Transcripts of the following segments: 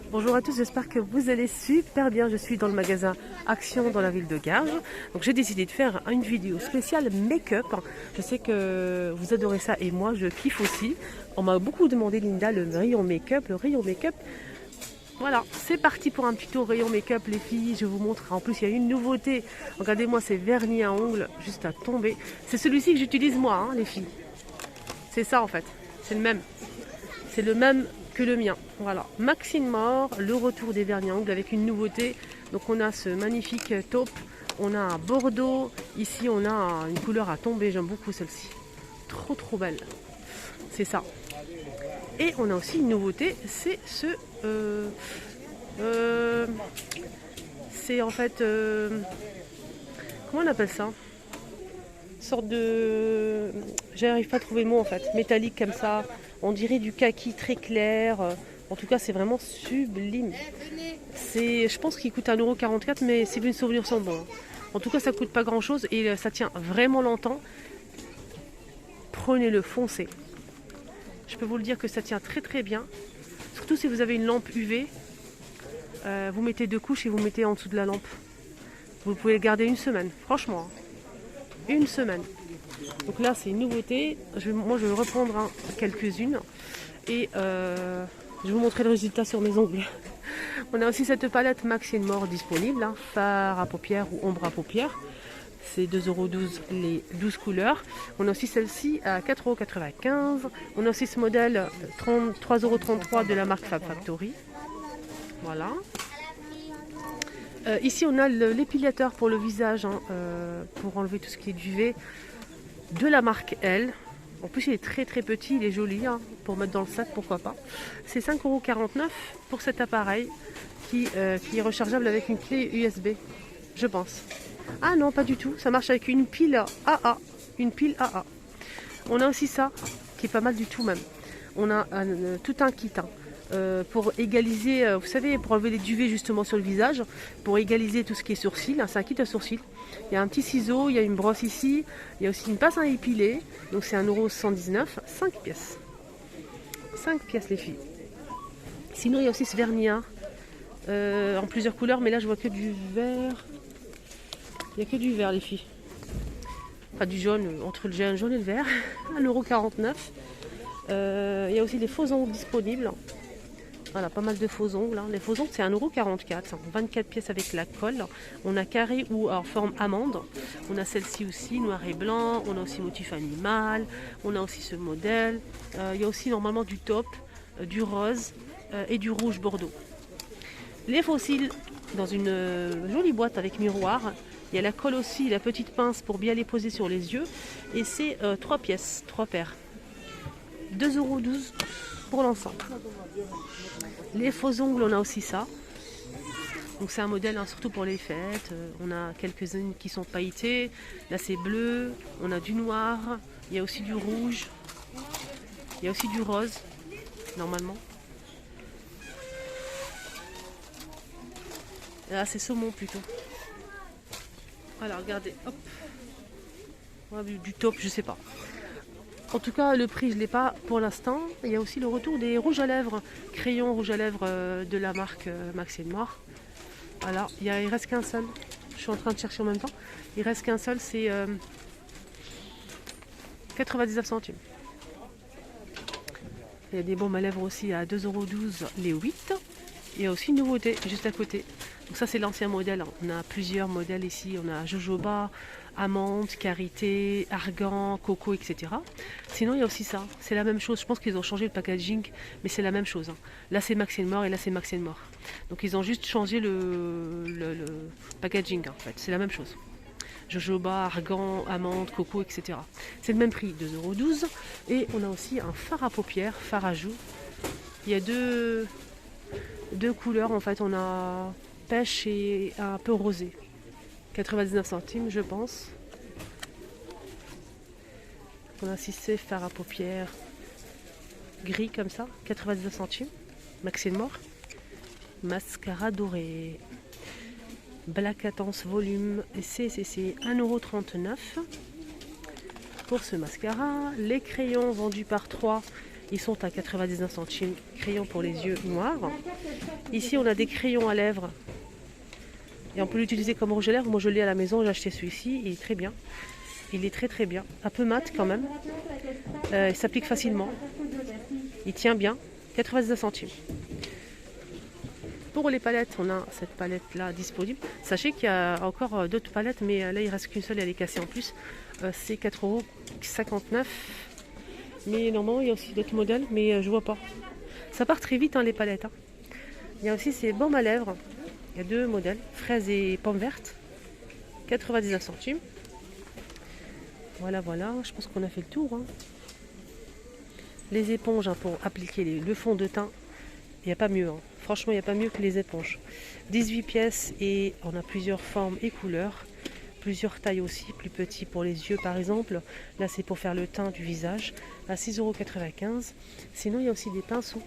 Bonjour à tous, j'espère que vous allez super bien. Je suis dans le magasin Action dans la ville de Garges. Donc j'ai décidé de faire une vidéo spéciale make-up. Je sais que vous adorez ça et moi je kiffe aussi. On m'a beaucoup demandé, Linda, le rayon make-up. Voilà, c'est parti pour un petit tour rayon make-up les filles. Je vous montre. En plus il y a une nouveauté. Regardez-moi ces vernis à ongles juste à tomber. C'est celui-ci que j'utilise moi, les filles. C'est ça en fait, c'est le même. C'est le même que le mien. Voilà, Maxine Mort, le retour des vernis à ongles avec une nouveauté. Donc on a ce magnifique taupe, on a un bordeaux, ici on a une couleur à tomber, j'aime beaucoup celle-ci. Trop belle. C'est ça. Et on a aussi une nouveauté, c'est ce... c'est en fait... comment on appelle ça? Sorte de... J'arrive pas à trouver le mot en fait. Métallique comme ça. On dirait du kaki très clair. En tout cas, c'est vraiment sublime. Je pense qu'il coûte 1,44 €, mais si mes souvenirs sont bons. En tout cas, ça coûte pas grand chose et ça tient vraiment longtemps. Prenez-le, foncez. Je peux vous le dire que ça tient très bien. Surtout si vous avez une lampe UV. Vous mettez 2 couches et vous mettez en dessous de la lampe. Vous pouvez le garder une semaine, franchement. Une semaine. Donc là, c'est une nouveauté. Moi, je vais reprendre quelques-unes. Et je vais vous montrer le résultat sur mes ongles. On a aussi cette palette Maxine Mort disponible. Fard à paupières ou ombre à paupières. C'est 2,12 € les 12 couleurs. On a aussi celle-ci à 4,95 €. On a aussi ce modèle 3,33 € de la marque Fab Factory. Voilà. Ici, on a l'épilateur pour le visage, pour enlever tout ce qui est duvet, de la marque L. En plus, il est très petit, il est joli, pour mettre dans le sac, pourquoi pas. C'est 5,49 € pour cet appareil qui est rechargeable avec une clé USB, je pense. Ah non, pas du tout, ça marche avec une pile AA. Une pile AA. On a aussi ça, qui est pas mal du tout même. On a tout un kit. Pour égaliser, vous savez, pour enlever les duvets justement sur le visage, pour égaliser tout ce qui est sourcils, c'est un kit à sourcils. Il y a un petit ciseau, il y a une brosse ici, il y a aussi une pince à épiler, donc c'est 1,119 €, 5 pièces. 5 pièces les filles. Sinon il y a aussi ce vernis en plusieurs couleurs, mais là je vois que du vert. Il n'y a que du vert les filles. Enfin du jaune, entre le jaune et le vert, 1,49 €. Il y a aussi les faux ongles disponibles. Voilà, pas mal de faux ongles. Les faux ongles, c'est 1,44 €. 24 pièces avec la colle. On a carré ou en forme amande. On a celle-ci aussi, noir et blanc. On a aussi motif animal. On a aussi ce modèle. Il y a aussi normalement du taupe, du rose et du rouge bordeaux. Les faux cils dans une jolie boîte avec miroir. Il y a la colle aussi, la petite pince pour bien les poser sur les yeux. Et c'est 3 pièces, 3 paires. 2,12 € pour l'ensemble. Les faux ongles, on a aussi ça. Donc c'est un modèle surtout pour les fêtes. On a quelques-unes qui sont pailletées. Là c'est bleu. On a du noir. Il y a aussi du rouge. Il y a aussi du rose, normalement. Là c'est saumon plutôt. Voilà, regardez. Hop. Du taupe, je sais pas. En tout cas, le prix, je ne l'ai pas pour l'instant. Il y a aussi le retour des rouges à lèvres, crayons rouge à lèvres de la marque Maxine Mort. Voilà, il reste qu'un seul. Je suis en train de chercher en même temps. Il reste qu'un seul, c'est 99 centimes. Il y a des baumes à lèvres aussi à 2,12 € les 8. Il y a aussi une nouveauté juste à côté. Donc ça, c'est l'ancien modèle. On a plusieurs modèles ici. On a jojoba, amande, karité, argan, coco, etc. Sinon, il y a aussi ça. C'est la même chose. Je pense qu'ils ont changé le packaging, mais c'est la même chose. Là, c'est Maxine Mort et là, c'est Maxine Mort. Donc, ils ont juste changé le packaging, en fait. C'est la même chose. Jojoba, argan, amande, coco, etc. C'est le même prix, 2,12 €. Et on a aussi un fard à paupières, fard à joues. Il y a deux couleurs, en fait. On a pêche et un peu rosé. 99 centimes, je pense. On a un cissé fard à paupières gris comme ça, 99 centimes. Maxine Mort. Mascara doré. Black Intense volume CCC, 1,39 € pour ce mascara. Les crayons vendus par 3 Ils sont à 99 centimes. Crayons pour les yeux noirs. Ici, on a des crayons à lèvres. Et on peut l'utiliser comme rouge à lèvres. Moi, je l'ai à la maison. J'ai acheté celui-ci. Il est très bien. Il est très très bien. Un peu mat quand même. Il s'applique facilement. Il tient bien. 99 centimes. Pour les palettes, on a cette palette là disponible. Sachez qu'il y a encore d'autres palettes, mais là il reste qu'une seule et elle est cassée en plus. C'est 4,59 €. Mais normalement il y a aussi d'autres modèles, mais je vois pas. Ça part très vite les palettes. Il y a aussi ces baumes à lèvres. Il y a deux modèles, fraises et pommes vertes. 99 centimes. Voilà, je pense qu'on a fait le tour. Les éponges pour appliquer le fond de teint, il n'y a pas mieux. Franchement, il n'y a pas mieux que les éponges. 18 pièces et on a plusieurs formes et couleurs. Plusieurs tailles aussi, plus petits pour les yeux par exemple. Là, c'est pour faire le teint du visage à 6,95 €. Sinon, il y a aussi des pinceaux.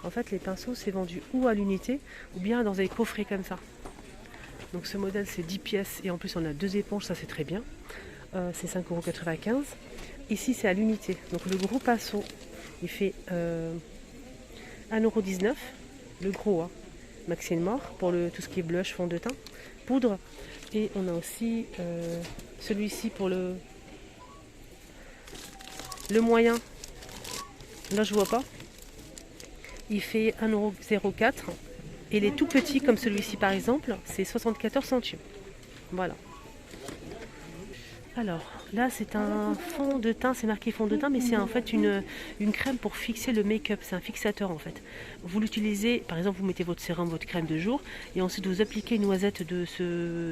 En fait, les pinceaux, c'est vendu ou à l'unité ou bien dans des coffrets comme ça. Donc ce modèle, c'est 10 pièces et en plus, on a deux éponges, ça c'est très bien. C'est 5,95 €. Ici, c'est à l'unité. Donc le gros pinceau, il fait 1,19 €. Le gros, Maxine Mort, pour tout ce qui est blush, fond de teint, poudre. Et on a aussi celui-ci pour le moyen. Là, je vois pas. Il fait 1,04 €. Et les tout petits, comme celui-ci par exemple, c'est 74 centimes. Voilà. Alors, là, c'est un fond de teint, c'est marqué fond de teint, mais c'est en fait une crème pour fixer le make-up. C'est un fixateur en fait. Vous l'utilisez, par exemple, vous mettez votre sérum, votre crème de jour, et ensuite vous appliquez une noisette de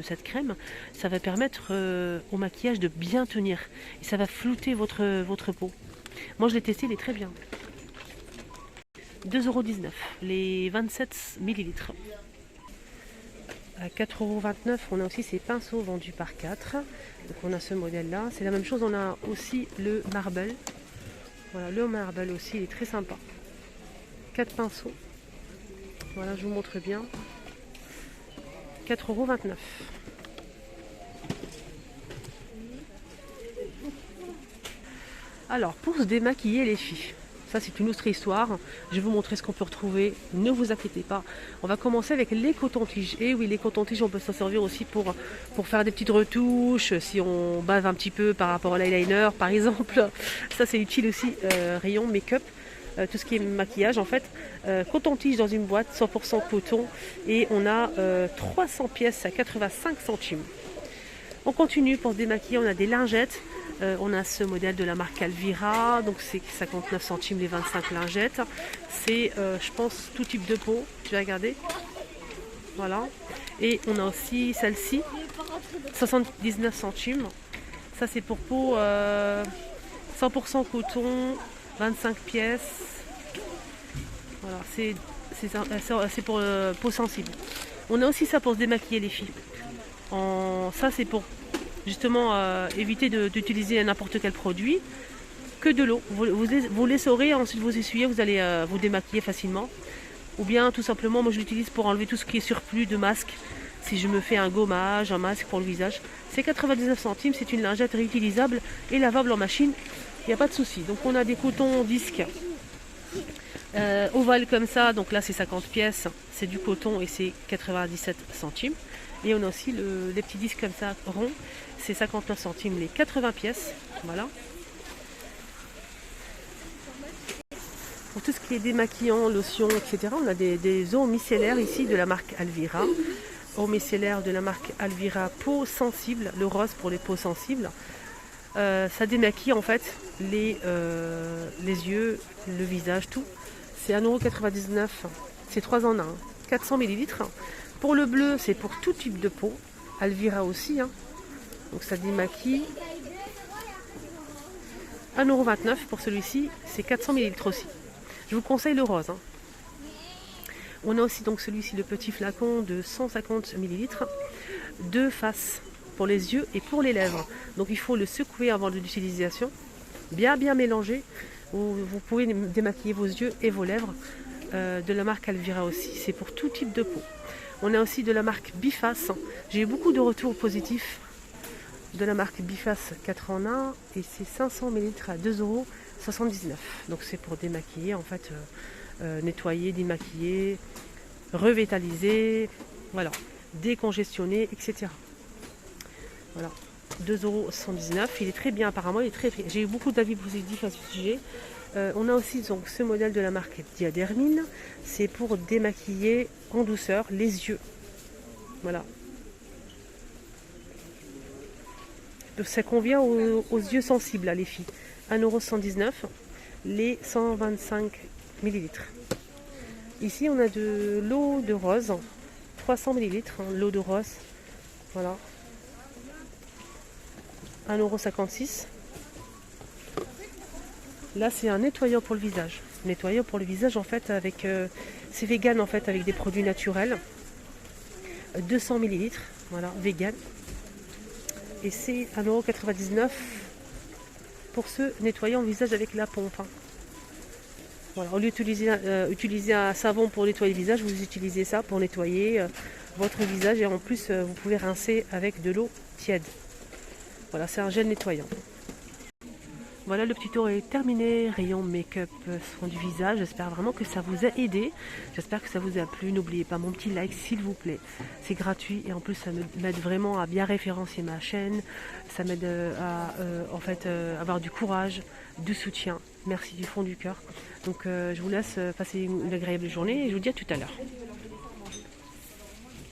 cette crème. Ça va permettre au maquillage de bien tenir. Et ça va flouter votre peau. Moi, je l'ai testé, il est très bien. 2,19 €, les 27 millilitres. À 4,29 €, on a aussi ces pinceaux vendus par 4. Donc on a ce modèle là, c'est la même chose, on a aussi le marble. Voilà, le marble aussi, il est très sympa. 4 pinceaux. Voilà, je vous montre bien. 4,29 €. Alors, pour se démaquiller les filles, ça c'est une autre histoire. Je vais vous montrer ce qu'on peut retrouver. Ne vous inquiétez pas. On va commencer avec les cotons-tiges. Et oui, les cotons-tiges, on peut s'en servir aussi pour faire des petites retouches. Si on bave un petit peu par rapport à l'eyeliner, par exemple. Ça c'est utile aussi, rayon make-up. Tout ce qui est maquillage en fait. Coton-tige dans une boîte, 100% coton. Et on a 300 pièces à 85 centimes. On continue pour se démaquiller. On a des lingettes. On a ce modèle de la marque Alvira, donc c'est 59 centimes les 25 lingettes. C'est, je pense, tout type de peau. Je vais regarder. Voilà. Et on a aussi celle-ci, 79 centimes. Ça, c'est pour peau 100% coton, 25 pièces. Voilà, c'est pour peau sensible. On a aussi ça pour se démaquiller, les filles. Ça, c'est pour justement éviter d'utiliser n'importe quel produit, que de l'eau. Vous l'essorez, ensuite vous essuyez, vous allez vous démaquiller facilement. Ou bien tout simplement, moi je l'utilise pour enlever tout ce qui est surplus de masque. Si je me fais un gommage, un masque pour le visage, c'est 99 centimes, c'est une lingette réutilisable et lavable en machine, il n'y a pas de souci. Donc on a des cotons disques ovales comme ça, donc là c'est 50 pièces, c'est du coton et c'est 97 centimes. Et on a aussi les petits disques comme ça, ronds, c'est 59 centimes les 80 pièces. Voilà. Pour tout ce qui est démaquillant, lotion, etc., on a des eaux micellaires ici de la marque Alvira. Eau micellaire de la marque Alvira, peau sensible, le rose pour les peaux sensibles. Ça démaquille en fait les yeux, le visage, tout. C'est 1,99 €, c'est 3 en 1, 400 millilitres. Pour le bleu, c'est pour tout type de peau. Alvira aussi. Donc ça démaquille. 1,29 € pour celui-ci. C'est 400 millilitres aussi. Je vous conseille le rose. On a aussi donc celui-ci, le petit flacon de 150 millilitres. 2 faces pour les yeux et pour les lèvres. Donc il faut le secouer avant l'utilisation. Bien mélanger. Vous pouvez démaquiller vos yeux et vos lèvres. De la marque Alvira aussi. C'est pour tout type de peau. On a aussi de la marque Biface. J'ai eu beaucoup de retours positifs de la marque Biface 4 en 1 et c'est 500 ml à 2,99 €. 79. Donc c'est pour démaquiller en fait, nettoyer, démaquiller, revitaliser, voilà, décongestionner, etc. Voilà, 2,79 €. Il est très bien apparemment, il est très. J'ai eu beaucoup d'avis positifs à ce sujet. On a aussi donc ce modèle de la marque Diadermine. C'est pour démaquiller en douceur les yeux. Voilà. Donc ça convient aux yeux sensibles, là, les filles. 1,119 €, les 125 millilitres. Ici, on a de l'eau de rose, 300 millilitres, hein, l'eau de rose. Voilà. 1,56 €. Là, c'est un nettoyant pour le visage. Nettoyant pour le visage, en fait, avec. C'est vegan, en fait, avec des produits naturels. 200 millilitres, voilà, vegan. Et c'est 1,99 € pour ce nettoyant le visage avec la pompe. Hein. Voilà, au lieu d'utiliser un savon pour nettoyer le visage, vous utilisez ça pour nettoyer votre visage et en plus vous pouvez rincer avec de l'eau tiède. Voilà, c'est un gel nettoyant. Voilà, le petit tour est terminé, rayon make-up soin du visage. J'espère vraiment que ça vous a aidé. J'espère que ça vous a plu. N'oubliez pas mon petit like s'il vous plaît. C'est gratuit et en plus ça m'aide vraiment à bien référencer ma chaîne. Ça m'aide à avoir du courage, du soutien. Merci du fond du cœur. Donc je vous laisse passer une agréable journée et je vous dis à tout à l'heure.